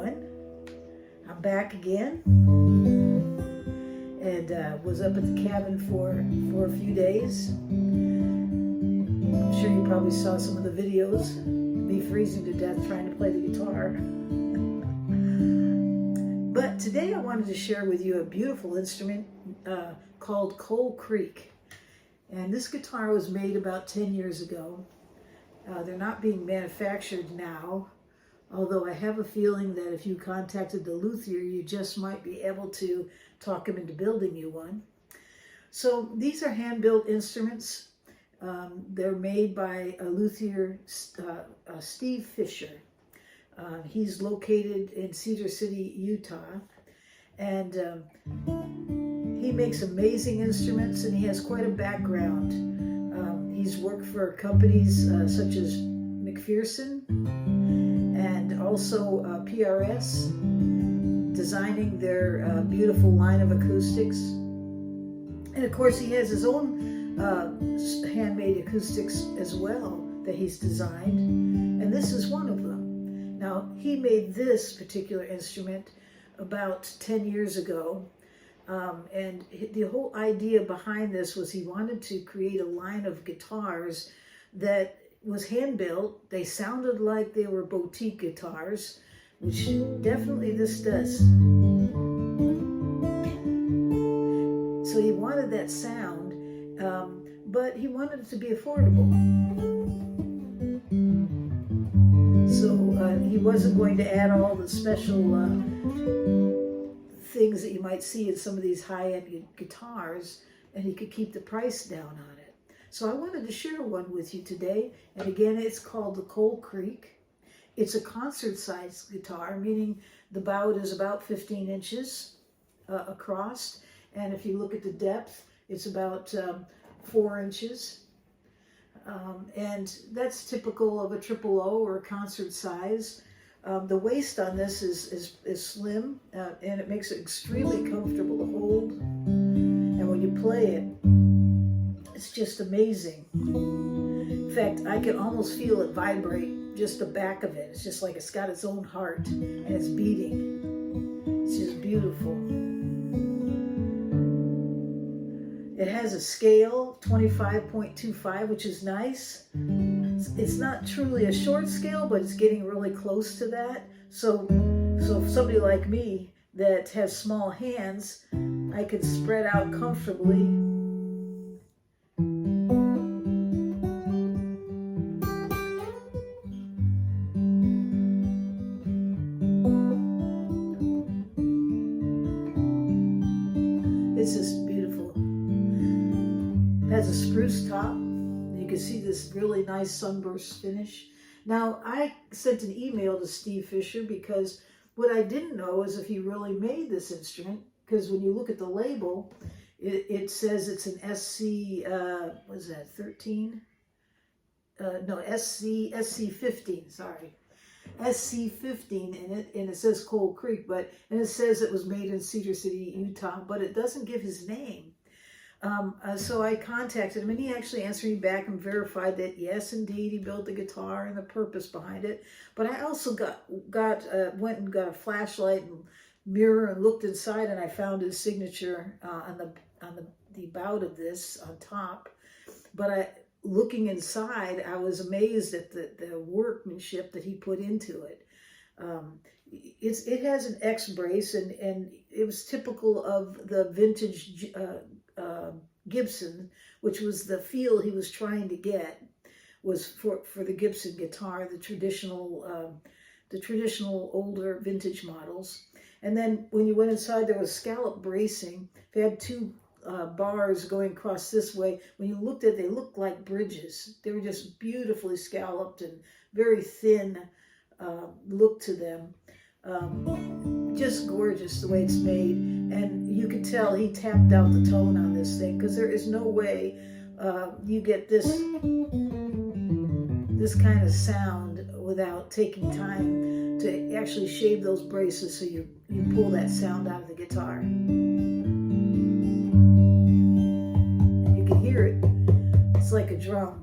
everyone. I'm back again, and was up at the cabin for a few days. I'm sure you probably saw some of the videos, me freezing to death trying to play the guitar. But today I wanted to share with you a beautiful instrument called Coal Creek. And this guitar was made about 10 years ago. They're not being manufactured now, although I have a feeling that if you contacted the Luthier, you just might be able to talk him into building you one. So these are hand-built instruments. They're made by a Luthier Steve Fisher. He's located in Cedar City, Utah, and he makes amazing instruments, and he has quite a background. He's worked for companies such as McPherson and also PRS, designing their beautiful line of acoustics. And of course he has his own handmade acoustics as well that he's designed, and this is one of them. Now, he made this particular instrument about 10 years ago, and the whole idea behind this was he wanted to create a line of guitars that was hand-built. They sounded like they were boutique guitars, which definitely this does. So he wanted that sound, but he wanted it to be affordable. So he wasn't going to add all the special things that you might see in some of these high-end guitars, and he could keep the price down on it. So I wanted to share one with you today, and again, it's called the Coal Creek. It's a concert-sized guitar, meaning the bout is about 15 inches across, and if you look at the depth, it's about 4 inches. And that's typical of a triple O or a concert size. The waist on this is slim, and it makes it extremely comfortable to hold. And when you play it, it's just amazing. In fact, I can almost feel it vibrate, just the back of it. It's just like it's got its own heart, and it's beating. It's just beautiful. It has a scale, 25.25, which is nice. It's not truly a short scale, but it's getting really close to that. So if somebody like me that has small hands, I can spread out comfortably. This is beautiful. It has a spruce top. You can see this really nice sunburst finish. Now, I sent an email to Steve Fisher because what I didn't know is if he really made this instrument, because when you look at the label, it says it's an SC, what is that, 13? No, SC-15, sorry. SC-15 in it, and it says Coal Creek, and it says it was made in Cedar City, Utah, but it doesn't give his name. So I contacted him, and he actually answered me back and verified that yes, indeed, he built the guitar and the purpose behind it. But I also went and got a flashlight and mirror and looked inside, and I found his signature on the bout of this on top. But looking inside, I was amazed at the workmanship that he put into it. It has an X brace, and it was typical of the vintage Gibson, which was the feel he was trying to get, was for the Gibson guitar, the traditional older vintage models. And then when you went inside, there was scallop bracing. They had two bars going across this way. When you looked at it, they looked like bridges. They were just beautifully scalloped and very thin look to them. Just gorgeous the way it's made, and you can tell he tapped out the tone on this thing, because there is no way you get this kind of sound without taking time to actually shave those braces so you pull that sound out of the guitar. And you can hear it. It's like a drum.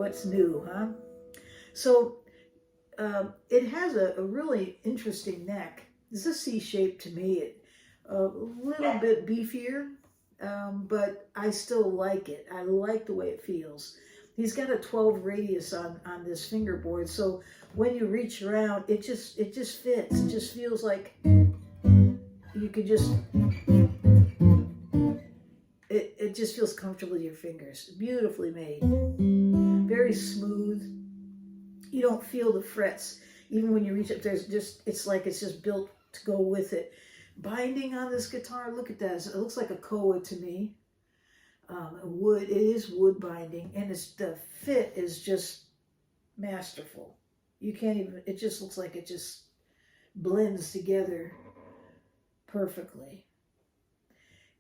what's new, huh? So it has a really interesting neck. It's a C shape to me. A little bit beefier, but I still like it. I like the way it feels. He's got a 12 radius on this fingerboard, so when you reach around, it just fits. It just feels like you could just, it just feels comfortable with your fingers. Beautifully made, very smooth. You don't feel the frets. Even when you reach up, it's like it's just built to go with it. Binding on this guitar, look at that. It looks like a koa to me. Wood, it is wood binding, and the fit is just masterful. You can't even, it just looks like it just blends together perfectly.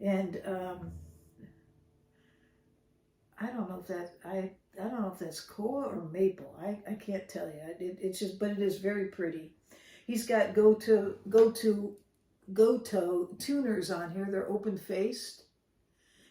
And I don't know if that's koa or maple. I can't tell you. It's just, but it is very pretty. He's got go-to tuners on here. They're open-faced,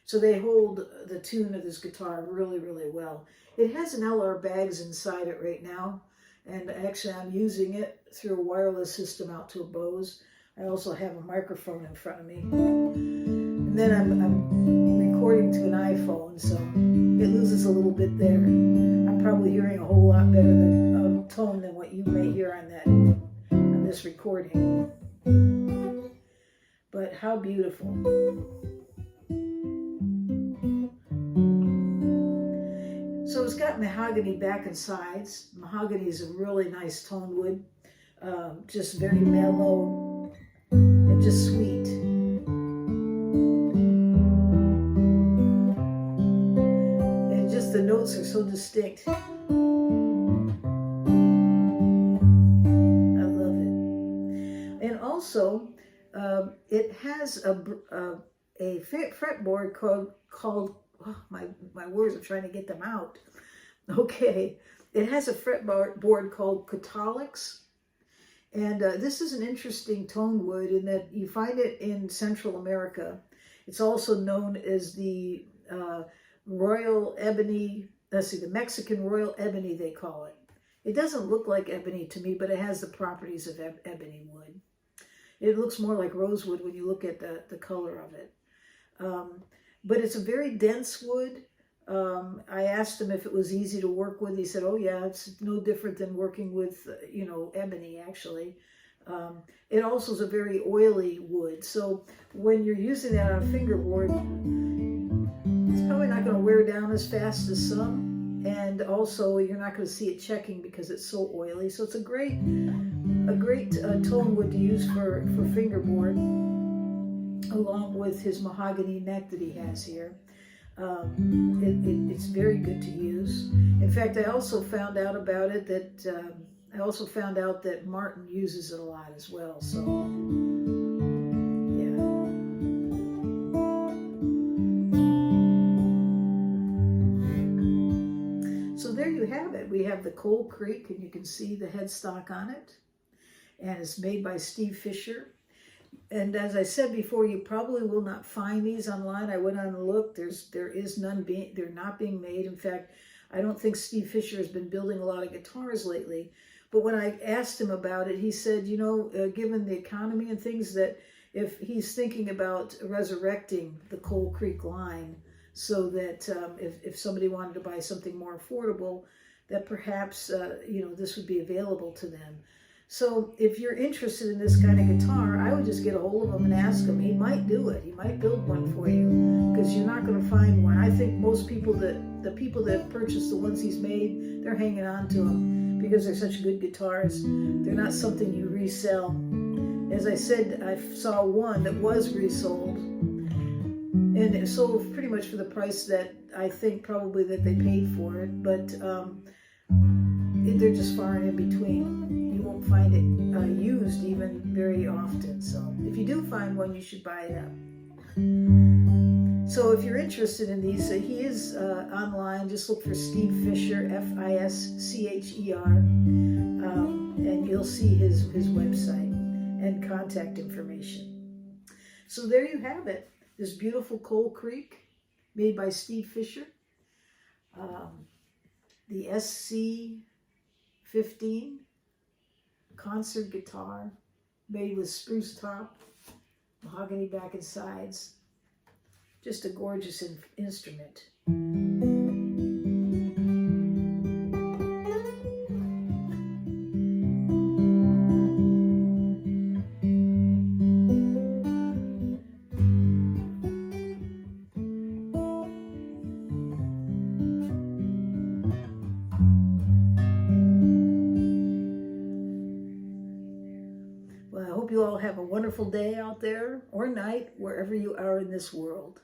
so they hold the tune of this guitar really, really well. It has an LR bags inside it right now, and actually I'm using it through a wireless system out to a Bose. I also have a microphone in front of me, and then I'm recording to an iPhone, so it loses a little bit there. I'm probably hearing a whole lot better tone than what you may hear on this recording. But how beautiful. So it's got mahogany back and sides. Mahogany is a really nice tone wood, just very mellow and just sweet. And just the notes are so distinct. I love it. And also, it has a fretboard called oh, my words are trying to get them out. Okay, it has a fretboard called acoustics, and this is an interesting tone wood in that you find it in Central America. It's also known as the Royal Ebony. Let's see, the Mexican Royal Ebony they call it. It doesn't look like ebony to me, but it has the properties of ebony wood. It looks more like rosewood when you look at the color of it. But it's a very dense wood. I asked him if it was easy to work with. He said, oh yeah, it's no different than working with, ebony actually. It also is a very oily wood. So when you're using that on a fingerboard, it's probably not going to wear down as fast as some. And also you're not going to see it checking because it's so oily. So it's a great tone wood to use for fingerboard, along with his mahogany neck that he has here. It's very good to use. In fact, I also found out about it that Martin uses it a lot as well. So yeah. So there you have it. We have the Coal Creek, and you can see the headstock on it, and it's made by Steve Fisher. And as I said before, you probably will not find these online. I went on and looked. They're not being made. In fact, I don't think Steve Fisher has been building a lot of guitars lately. But when I asked him about it, he said, given the economy and things, that if he's thinking about resurrecting the Coal Creek line, so that if somebody wanted to buy something more affordable, that perhaps this would be available to them. So if you're interested in this kind of guitar, I would just get a hold of him and ask him. He might do it. He might build one for you, because you're not going to find one. I think most people the people that have purchased the ones he's made, they're hanging on to them because they're such good guitars. They're not something you resell. As I said, I saw one that was resold, and it sold pretty much for the price that I think probably that they paid for it, but they're just far and in between. You won't find it used even very often. So if you do find one, you should buy it up. So if you're interested in these, he is online. Just look for Steve Fisher, Fischer, and you'll see his website and contact information. So there you have it. This beautiful Coal Creek, made by Steve Fisher. the SC-15 concert guitar made with spruce top, mahogany back and sides. Just a gorgeous instrument. Well, I hope you all have a wonderful day out there or night, wherever you are in this world.